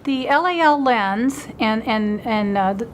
The LAL lens and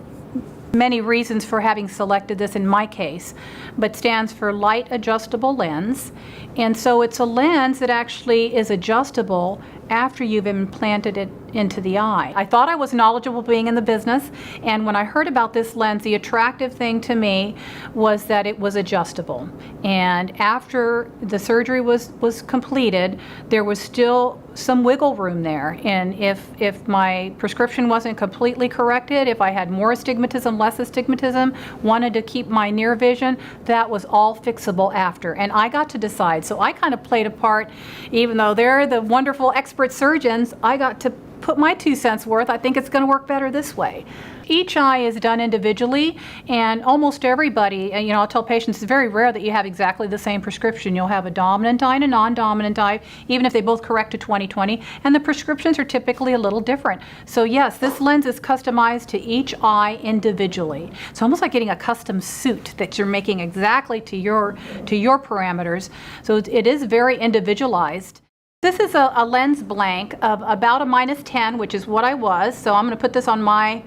many reasons for having selected this in my case, but stands for Light Adjustable Lens. And so it's a lens that actually is adjustable after you've implanted it into the eye. I thought I was knowledgeable being in the business, and when I heard about this lens, the attractive thing to me was that it was adjustable. And after the surgery was completed, there was still some wiggle room there. And if my prescription wasn't completely corrected, if I had more astigmatism, less astigmatism, wanted to keep my near vision, that was all fixable after. And I got to decide. So I kind of played a part, even though they're the wonderful expert surgeons, I got to put my 2 cents worth. I think it's going to work better this way. Each eye is done individually, and almost everybody, I'll tell patients it's very rare that you have exactly the same prescription. You'll have a dominant eye and a non-dominant eye, even if they both correct to 20/20, and the prescriptions are typically a little different. So yes, this lens is customized to each eye individually. It's almost like getting a custom suit that you're making exactly to your parameters. So it is very individualized. This is a lens blank of about a -10, which is what I was. So I'm going to put this on my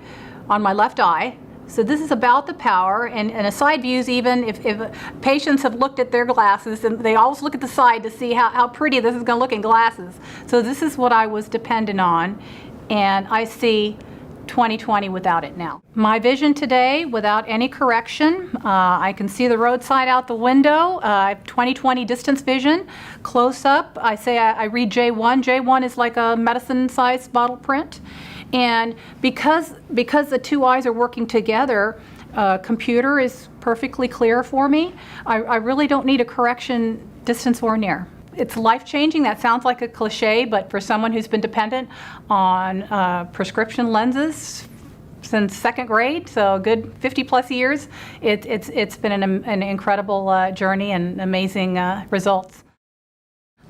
left eye. So this is about the power, and a side views, even if patients have looked at their glasses, and they always look at the side to see how pretty this is going to look in glasses. So this is what I was dependent on, and I see 20/20 without it now. My vision today, without any correction, I can see the roadside out the window. I have 20/20 distance vision. Close up, I say I read J1. J1 is like a medicine-sized bottle print. And because the two eyes are working together, computer is perfectly clear for me. I really don't need a correction distance or near. It's life-changing. That sounds like a cliche, but for someone who's been dependent on prescription lenses since second grade, so a good 50-plus years, it's been an incredible journey and amazing results.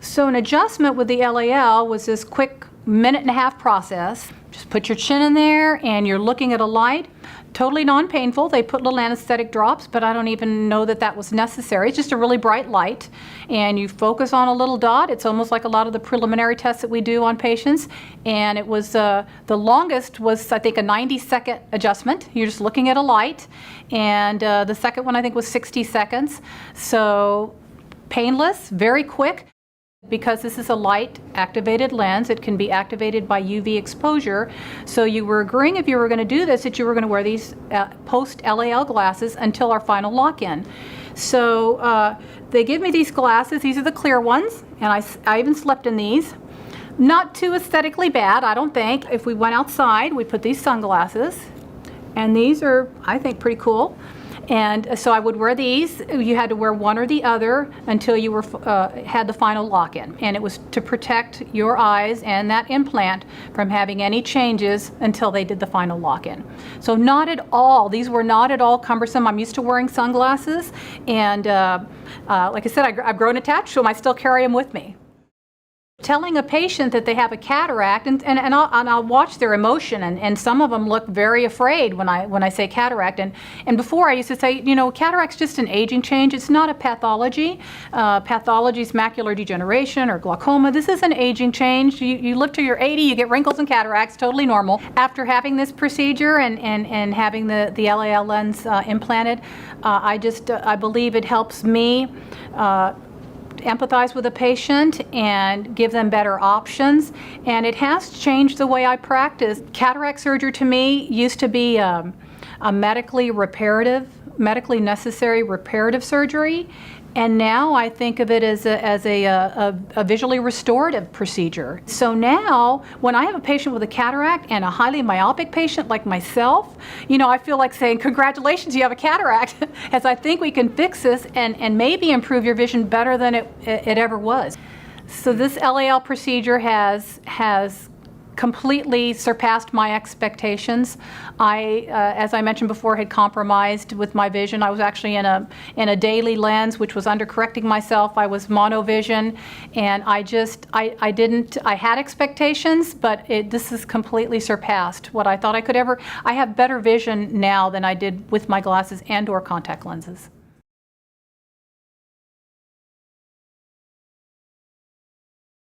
So an adjustment with the LAL was this quick minute-and-a-half process. Just put your chin in there and you're looking at a light. Totally non-painful. They put little anesthetic drops, but I don't even know that was necessary. It's just a really bright light, and you focus on a little dot. It's almost like a lot of the preliminary tests that we do on patients, and it was the longest was, I think, a 90-second adjustment. You're just looking at a light, and the second one I think was 60 seconds. So painless, very quick. Because this is a light-activated lens, it can be activated by UV exposure. So you were agreeing, if you were going to do this, that you were going to wear these post-LAL glasses until our final lock-in. So they give me these glasses. These are the clear ones, and I even slept in these. Not too aesthetically bad, I don't think. If we went outside, we put these sunglasses, and these are, I think, pretty cool. And so I would wear these. You had to wear one or the other until you had the final lock-in. And it was to protect your eyes and that implant from having any changes until they did the final lock-in. So not at all, these were not at all cumbersome. I'm used to wearing sunglasses, and like I said, I've grown attached to them. I still carry them with me. Telling a patient that they have a cataract, and I'll watch their emotion, and some of them look very afraid when I say cataract, and before I used to say, cataract's just an aging change. It's not a pathology. Pathology is macular degeneration or glaucoma. This is an aging change. You live till you're 80, you get wrinkles and cataracts, totally normal. After having this procedure and having the LAL lens implanted, I believe it helps me empathize with a patient and give them better options, and it has changed the way I practice. Cataract surgery to me used to be a medically necessary reparative surgery, and now I think of it as a visually restorative procedure. So now, when I have a patient with a cataract and a highly myopic patient like myself, I feel like saying, congratulations, you have a cataract, as I think we can fix this and maybe improve your vision better than it ever was. So this LAL procedure has completely surpassed my expectations. As I mentioned before, had compromised with my vision. I was actually in a daily lens, which was undercorrecting myself. I was monovision, and I had expectations, but this has completely surpassed what I thought I could ever. I have better vision now than I did with my glasses and/or contact lenses.